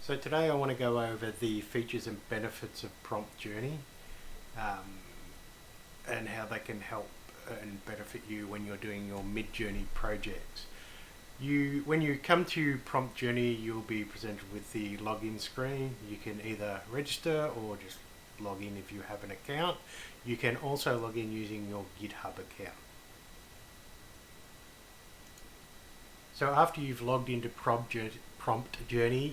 So today I want to go over the features and benefits of PromptJourney and how they can help and benefit you when you're doing your MidJourney projects. When you come to PromptJourney, you'll be presented with the login screen. You can either register or just log in if you have an account. You can also log in using your GitHub account. So after you've logged into PromptJourney,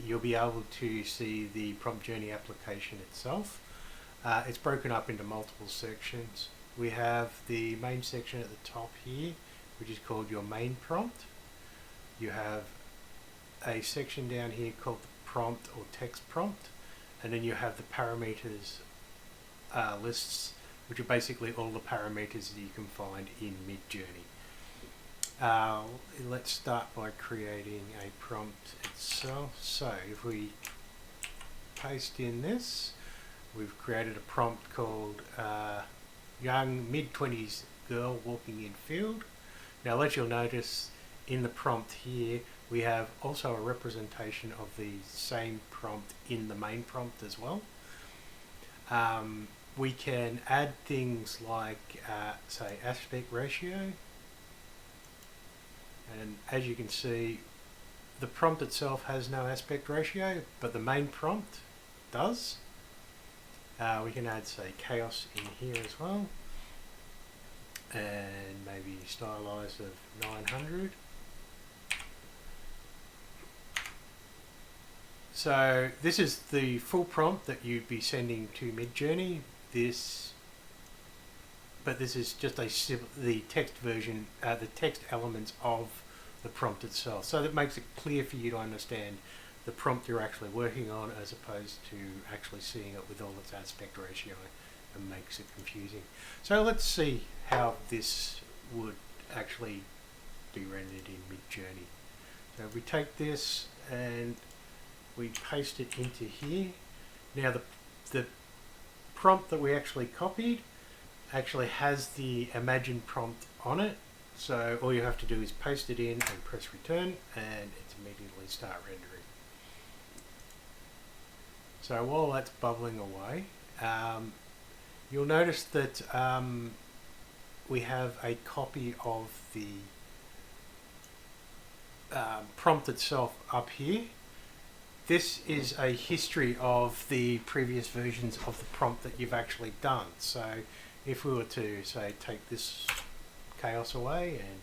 you'll be able to see the PromptJourney application itself. It's broken up into multiple sections. We have the main section at the top here, which is called your main prompt. You have a section down here called the prompt or text prompt, and then you have the parameters lists, which are basically all the parameters that you can find in MidJourney. Let's start by creating a prompt itself. So if we paste in this, we've created a prompt called young mid-20s girl walking in field. Now as you'll notice in the prompt here, we have also a representation of the same prompt in the main prompt as well. We can add things like say aspect ratio. And as you can see, the prompt itself has no aspect ratio, but the main prompt does. We can add, say, chaos in here as well, and maybe stylize of 900. So this is the full prompt that you'd be sending to MidJourney. But this is just the text version, the text elements of the prompt itself. So that makes it clear for you to understand the prompt you're actually working on, as opposed to actually seeing it with all its aspect ratio, and makes it confusing. So let's see how this would actually be rendered in MidJourney. So we take this and we paste it into here. Now the prompt that we actually copied actually has the Imagine prompt on it, so all you have to do is paste it in and press return, and it's immediately start rendering. So while that's bubbling away, you'll notice that we have a copy of the prompt itself up here. This is a history of the previous versions of the prompt that you've actually done. So if we were to, say, take this chaos away and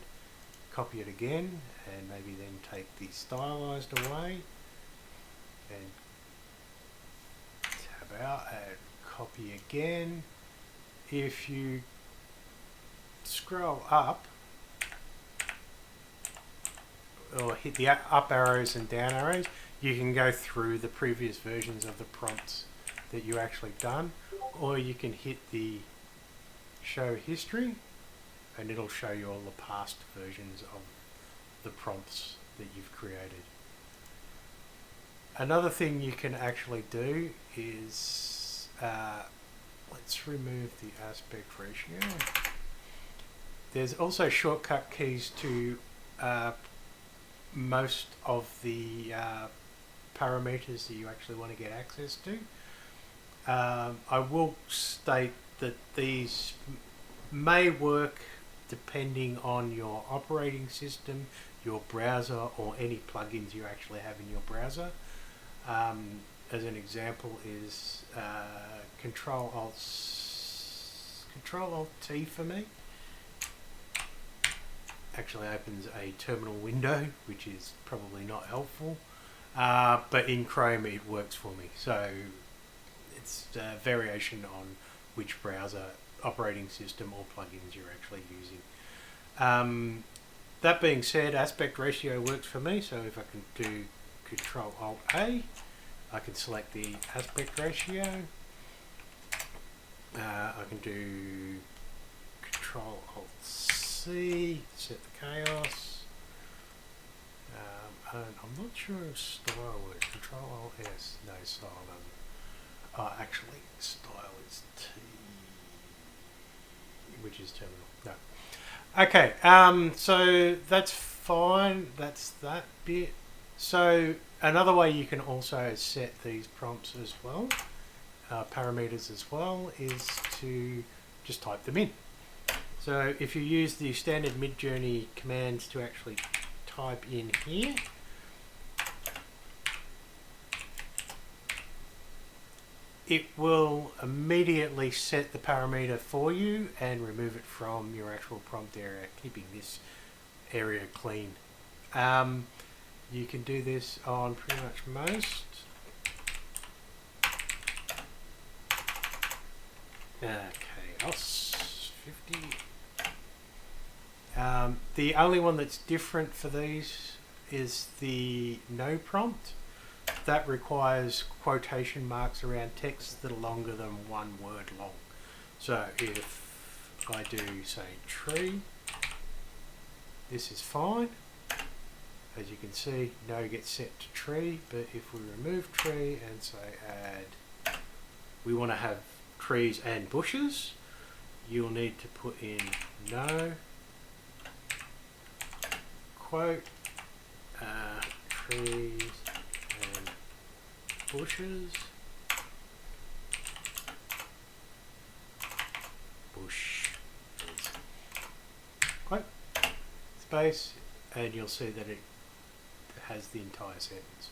copy it again, and maybe then take the stylized away and tab out and copy again, if you scroll up or hit the up arrows and down arrows, you can go through the previous versions of the prompts that you actually done, or you can hit the show history and it'll show you all the past versions of the prompts that you've created. Another thing you can actually do is let's remove the aspect ratio. There's also shortcut keys to most of the parameters that you actually want to get access to. I will state that these may work depending on your operating system, your browser, or any plugins you actually have in your browser. As an example is Control Alt T for me. Actually opens a terminal window, which is probably not helpful, but in Chrome it works for me. So it's a variation on which browser, operating system, or plugins you're actually using. That being said, aspect ratio works for me, so if I can do Control Alt A, I can select the aspect ratio. I can do Control Alt C, set the chaos. And I'm not sure if style works. Control Alt S, no, style doesn't. Actually, style is T, which is terminal. No. Okay, so that's fine. That's that bit. So Another way you can also set these prompts as well, parameters as well, is to just type them in. So if you use the standard MidJourney commands to actually type in here, it will immediately set the parameter for you and remove it from your actual prompt area, keeping this area clean. You can do this on pretty much most. Chaos 50. The only one that's different for these is the no prompt. That requires quotation marks around text that are longer than 1 word long. So if I do, say, tree, this is fine. As you can see, no gets set to tree, but if we remove tree and say add, we want to have trees and bushes, you'll need to put in no, quote, trees and bushes, bush, quote, space, and you'll see that it has the entire sentence.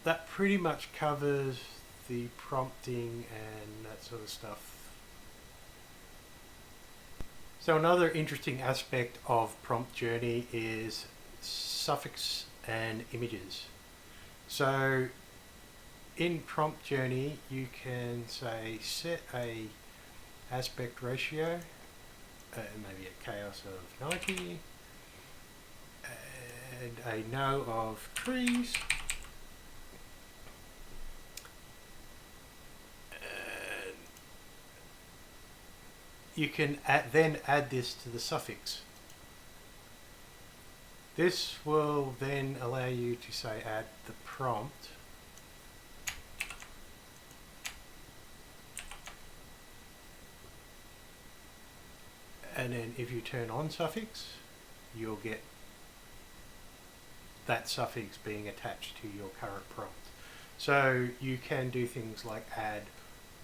That pretty much covers the prompting and that sort of stuff. So another interesting aspect of PromptJourney is suffix and images. So in PromptJourney you can say set a aspect ratio, maybe a chaos of 90, and a no of trees, and you can then add this to the suffix. This will then allow you to say add the prompt, and then if you turn on suffix, you'll get that suffix being attached to your current prompt. So you can do things like add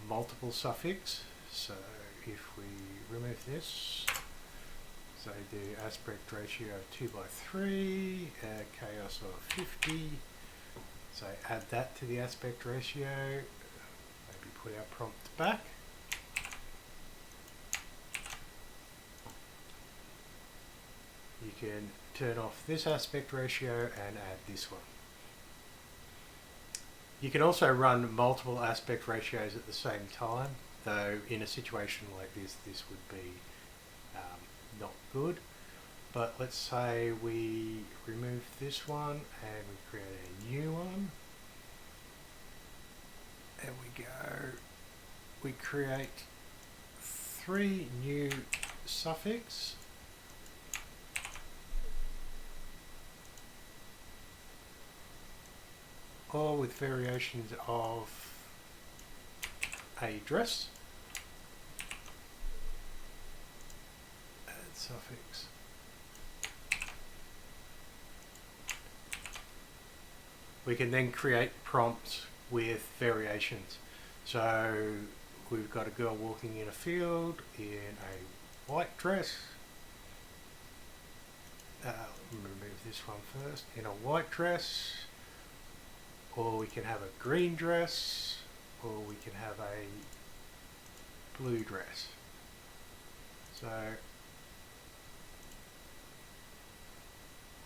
multiple suffix. So if we remove this, so do aspect ratio of 2:3, chaos of 50, so add that to the aspect ratio, maybe put our prompt back. You can turn off this aspect ratio and add this one. You can also run multiple aspect ratios at the same time, though in a situation like this, this would be not good. But let's say we remove this one and we create a new one. And we create 3 new suffix. All with variations of a address, add suffix, we can then create prompts with variations. So we've got a girl walking in a field in a white dress. Let me remove this one first. In a white dress, or we can have a green dress, or we can have a blue dress. So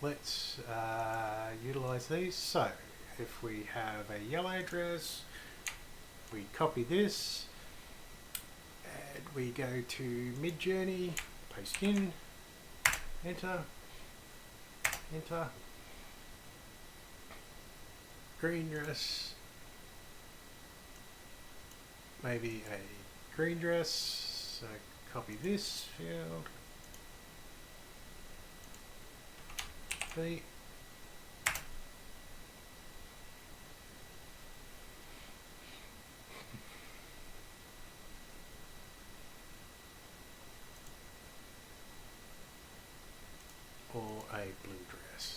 let's utilize these. So if we have a yellow dress, we copy this and we go to MidJourney, paste in, enter, enter. Green dress, maybe a green dress, so copy this field, B, or a blue dress.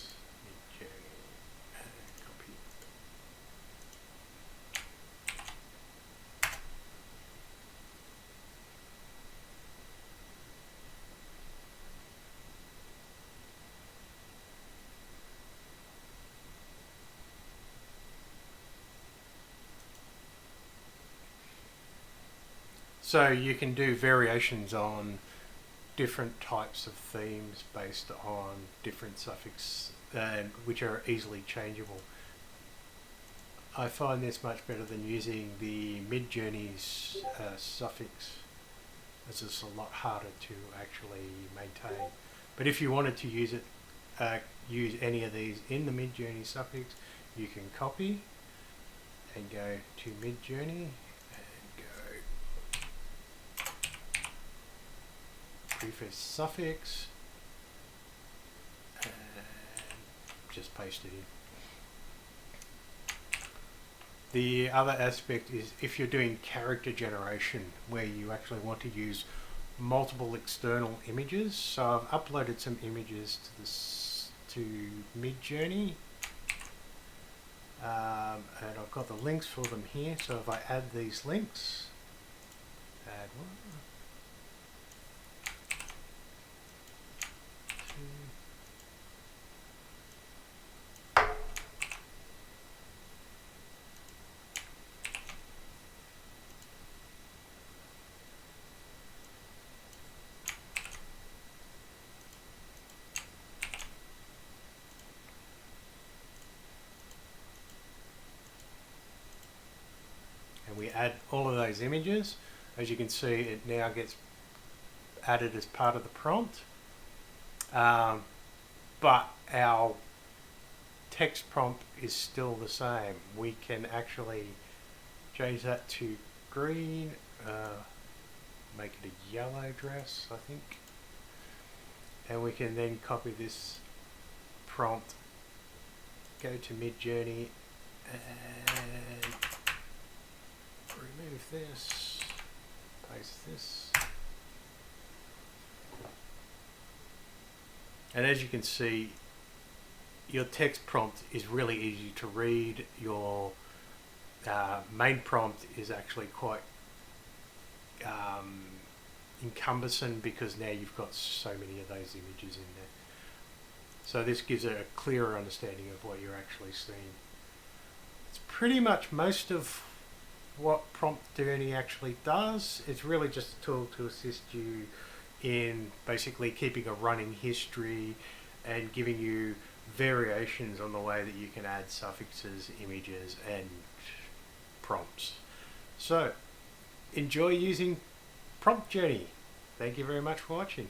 So you can do variations on different types of themes based on different suffixes, which are easily changeable. I find this much better than using the MidJourney's suffix, as it's a lot harder to actually maintain. But if you wanted to use it, use any of these in the MidJourney suffix, you can copy and go to MidJourney and go preface suffix and just paste it in. The other aspect is if you're doing character generation, where you actually want to use multiple external images. So I've uploaded some images to MidJourney, and I've got the links for them here. So if I add these links, add one, two, and we add all of those images. As you can see, it now gets added as part of the prompt, but our text prompt is still the same. We can actually change that to green, make it a yellow dress, I think, and we can then copy this prompt, go to MidJourney and remove this, paste this, and as you can see, your text prompt is really easy to read. Your main prompt is actually quite encumbersome because now you've got so many of those images in there. So this gives a clearer understanding of what you're actually seeing. It's pretty much most of what PromptJourney actually does. It's really just a tool to assist you in basically keeping a running history and giving you variations on the way that you can add suffixes, images and prompts. So enjoy using PromptJourney. Thank you very much for watching.